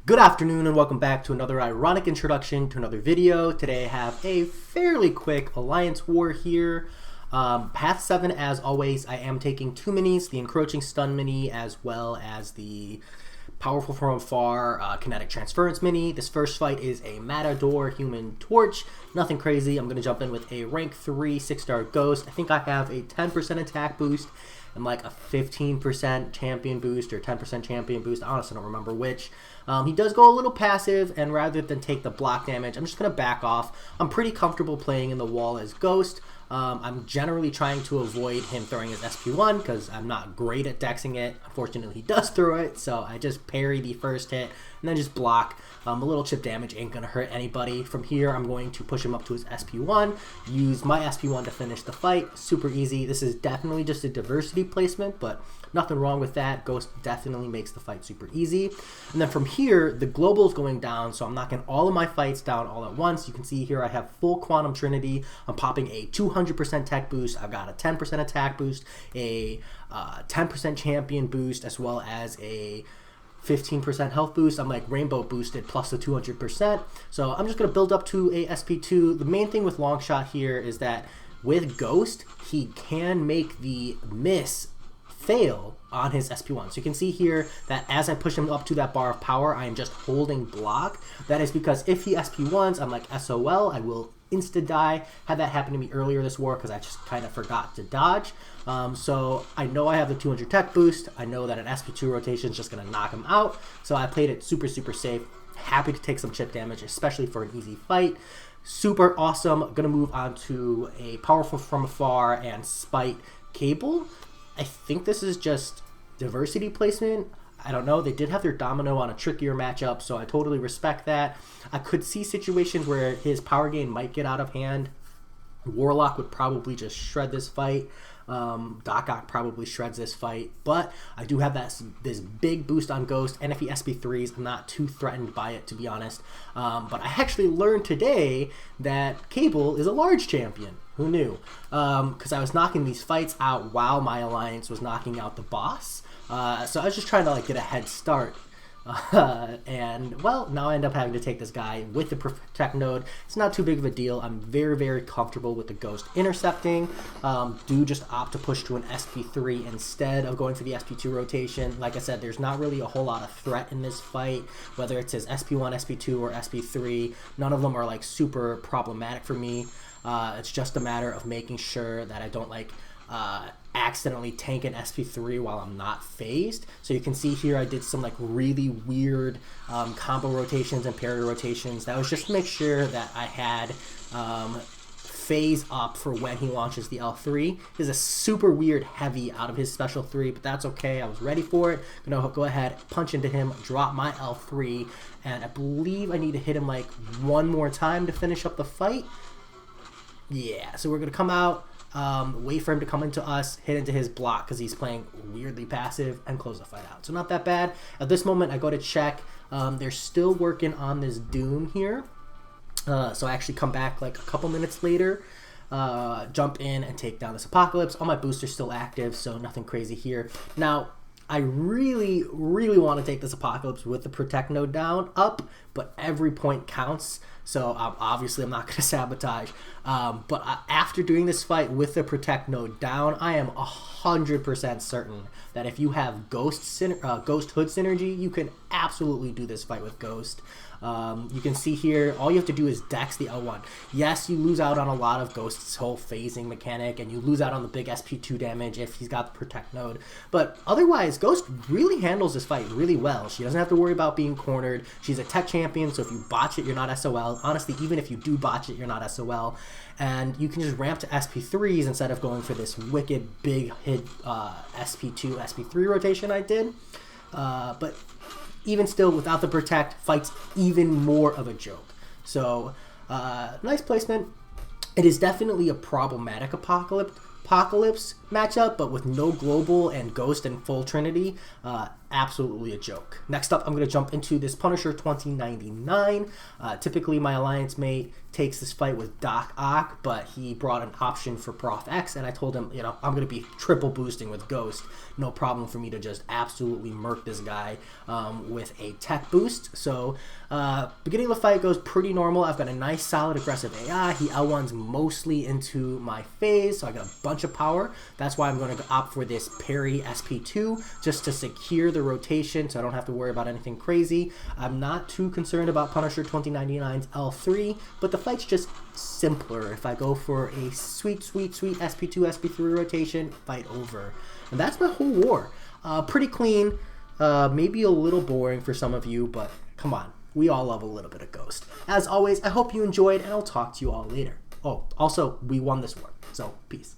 Good afternoon and welcome back to another ironic introduction to another video. Today I have a fairly quick alliance war here. Path 7, as always, I am taking two minis, the encroaching stun mini as well as the powerful from afar kinetic transference mini. This first fight is a Matador Human Torch. Nothing crazy. I'm going to jump in with a rank 3 6-star Ghost. I think I have a 10% attack boost and like a 15% champion boost or 10% champion boost. I honestly don't remember which. He does go a little passive, and rather than take the block damage, I'm just going to back off. I'm pretty comfortable playing in the wall as Ghost. I'm generally trying to avoid him throwing his SP1 because I'm not great at dexing it. Unfortunately, he does throw it, so I just parry the first hit and then just block. A little chip damage ain't going to hurt anybody. From here, I'm going to push him up to his SP1, use my SP1 to finish the fight. Super easy. This is definitely just a diversity placement, but nothing wrong with that. Ghost definitely makes the fight super easy. And then from here, the global is going down, so I'm knocking all of my fights down all at once. You can see here I have full Quantum Trinity. I'm popping a 200% tech boost. I've got a 10% attack boost, a 10% champion boost, as well as a 15% health boost. I'm like rainbow boosted plus the 200%. So I'm just going to build up to a SP2. The main thing with Longshot here is that with Ghost, he can make the miss fail on his SP1. So you can see here that as I push him up to that bar of power, I am just holding block. That is because if he SP1s, I'm like SOL, I will insta-die. Had that happen to me earlier this war because I just kind of forgot to dodge. So I know I have the 200 tech boost. I know that an SP2 rotation is just going to knock him out. So I played it super safe. Happy to take some chip damage, especially for an easy fight. Super awesome. Going to move on to a powerful from afar and spite cable. I think this is just diversity placement. I don't know. They did have their domino on a trickier matchup, so I totally respect that. I could see situations where his power gain might get out of hand. Warlock would probably just shred this fight. Doc Ock probably shreds this fight, but I do have this big boost on Ghost, and if he SP3s, I'm not too threatened by it, to be honest. But I actually learned today that Cable is a large champion. Who knew? Because I was knocking these fights out while my alliance was knocking out the boss. So I was just trying to like get a head start. And well, now I end up having to take this guy with the protect node. It's not too big of a deal. I'm very comfortable with the Ghost intercepting. Do just opt to push to an SP3 instead of going for the SP2 rotation. Like I said, there's not really a whole lot of threat in this fight, whether it's his SP1, SP2, or SP3. None of them are like super problematic for me. It's just a matter of making sure that I don't like accidentally tank an SP3 while I'm not phased. So you can see here I did some like really weird combo rotations and parry rotations. That was just to make sure that I had phase up for when he launches the L3. This is a super weird heavy out of his special 3, but that's okay. I was ready for it. I'm gonna go ahead, punch into him, drop my L3, and I believe I need to hit him like one more time to finish up the fight. Yeah, so we're gonna come out, wait for him to come into us, hit into his block because he's playing weirdly passive, and close the fight out. So not that bad. At this moment, I go to check. They're still working on this Doom here. So I actually come back like a couple minutes later, jump in and take down this Apocalypse. All my boosts are still active, so nothing crazy here. Now, I really want to take this Apocalypse with the Protect node down, up, but every point counts. So obviously I'm not going to sabotage. But after doing this fight with the Protect node down, I am 100% certain that if you have Ghost Hood synergy, you can absolutely do this fight with Ghost. You can see here, all you have to do is dex the L1. Yes, you lose out on a lot of Ghost's whole phasing mechanic, and you lose out on the big SP2 damage if he's got the Protect node. But otherwise, Ghost really handles this fight really well. She doesn't have to worry about being cornered. She's a tech champion, so if you botch it, you're not SOL. Honestly, even if you do botch it, you're not SOL. And you can just ramp to SP3s instead of going for this wicked big hit SP2, SP3 rotation I did. But even still, without the Protect, fight's even more of a joke. So, nice placement. It is definitely a problematic Apocalypse matchup, but with no global and Ghost and full Trinity, absolutely a joke. Next up, I'm going to jump into this Punisher 2099. Typically, my alliance mate takes this fight with Doc Ock, but he brought an option for Prof X, and I told him, you know, I'm going to be triple boosting with Ghost. No problem for me to just absolutely murk this guy with a tech boost. So, beginning of the fight goes pretty normal. I've got a nice, solid, aggressive AI. He L1s mostly into my phase, so I got a bunch of power. That's why I'm going to opt for this parry SP2, just to secure the rotation so I don't have to worry about anything crazy. I'm not too concerned about Punisher 2099's L3, but the fight's just simpler. If I go for a sweet SP2, SP3 rotation, fight over. And that's my whole war. Pretty clean, maybe a little boring for some of you, but come on. We all love a little bit of Ghost. As always, I hope you enjoyed, and I'll talk to you all later. Oh, also, we won this war, so peace.